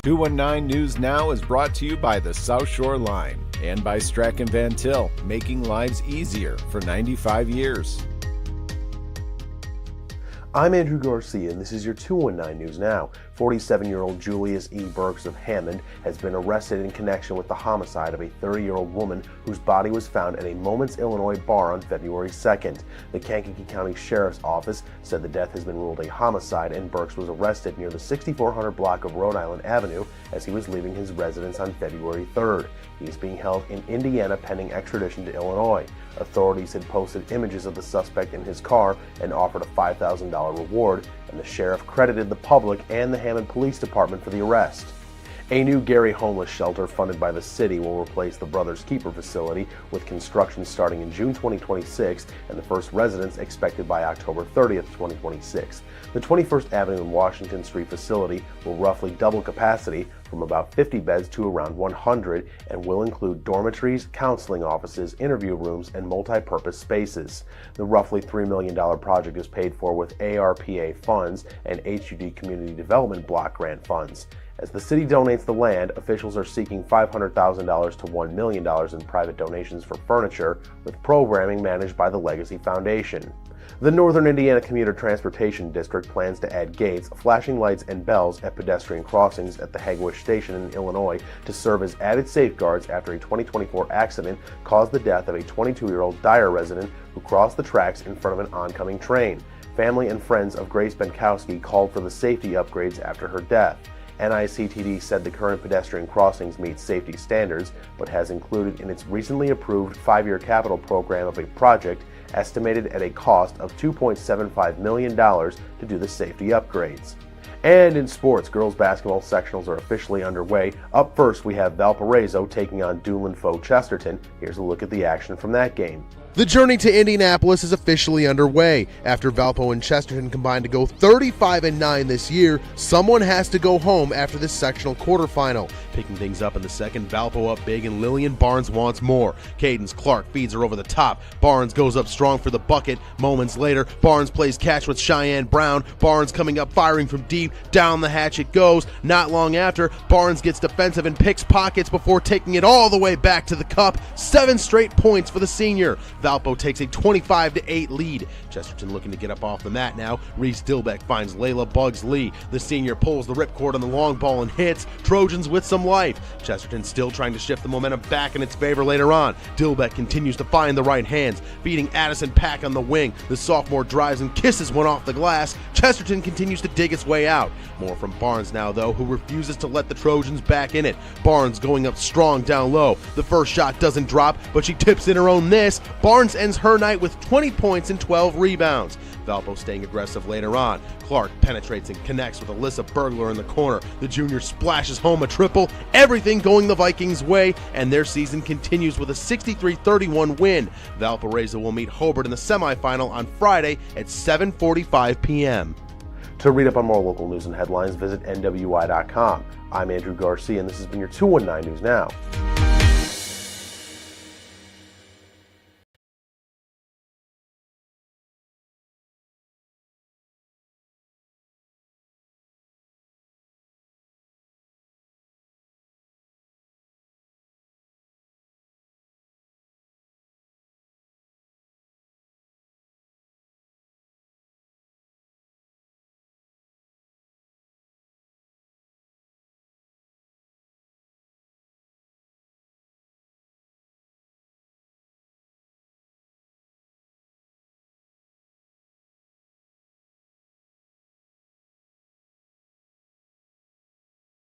219 News Now is brought to you by the South Shore Line and by Strachan Van Til, making lives easier for 95 years. I'm Andrew Garcia, and this is your 219 News Now. 47-year-old Julius E. Burks of Hammond has been arrested in connection with the homicide of a 30-year-old woman whose body was found at a Moments, Illinois bar on February 2nd. The Kankakee County Sheriff's Office said the death has been ruled a homicide, and Burks was arrested near the 6400 block of Rhode Island Avenue as he was leaving his residence on February 3rd. He is being held in Indiana pending extradition to Illinois. Authorities had posted images of the suspect in his car and offered a $5,000 reward, and the sheriff credited the public and the Hammond Police Department for the arrest. A new Gary homeless shelter funded by the city will replace the Brothers Keeper facility, with construction starting in June 2026 and the first residents expected by October 30th, 2026. The 21st Avenue and Washington Street facility will roughly double capacity from about 50 beds to around 100 and will include dormitories, counseling offices, interview rooms, and multi-purpose spaces. The roughly $3 million project is paid for with ARPA funds and HUD Community Development Block Grant funds. As the city donates the land, officials are seeking $500,000 to $1 million in private donations for furniture, with programming managed by the Legacy Foundation. The Northern Indiana Commuter Transportation District plans to add gates, flashing lights, and bells at pedestrian crossings at the Hegewisch station in Illinois to serve as added safeguards after a 2024 accident caused the death of a 22-year-old Dyer resident who crossed the tracks in front of an oncoming train. Family and friends of Grace Benkowski called for the safety upgrades after her death. NICTD said the current pedestrian crossings meet safety standards, but has included in its recently approved 5-year capital program of a project estimated at a cost of $2.75 million to do the safety upgrades. And in sports, girls basketball sectionals are officially underway. Up first, we have Valpo taking on Doolin foe Chesterton. Here's a look at the action from that game. The journey to Indianapolis is officially underway. After Valpo and Chesterton combined to go 35-9 this year, someone has to go home after this sectional quarterfinal. Picking things up in the second, Valpo up big and Lillian Barnes wants more. Cadence Clark feeds her over the top. Barnes goes up strong for the bucket. Moments later, Barnes plays catch with Cheyenne Brown. Barnes coming up firing from deep. Down the hatch it goes. Not long after, Barnes gets defensive and picks pockets before taking it all the way back to the cup. 7 straight points for the senior. Valpo takes a 25-8 lead. Chesterton looking to get up off the mat now. Reese Dilbeck finds Layla Bugs Lee. The senior pulls the ripcord on the long ball and hits. Trojans with some life. Chesterton still trying to shift the momentum back in its favor later on. Dilbeck continues to find the right hands, beating Addison Pack on the wing. The sophomore drives and kisses one off the glass. Chesterton continues to dig its way out. More from Barnes now, though, who refuses to let the Trojans back in it. Barnes going up strong down low. The first shot doesn't drop, but she tips in her own miss. Barnes ends her night with 20 points and 12 rebounds. Valpo staying aggressive later on. Clark penetrates and connects with Alyssa Bergler in the corner. The junior splashes home a triple. Everything going the Vikings' way, and their season continues with a 63-31 win. Valparaiso will meet Hobart in the semifinal on Friday at 7:45 p.m. To read up on more local news and headlines, visit NWI.com. I'm Andrew Garcia, and this has been your 219 News Now.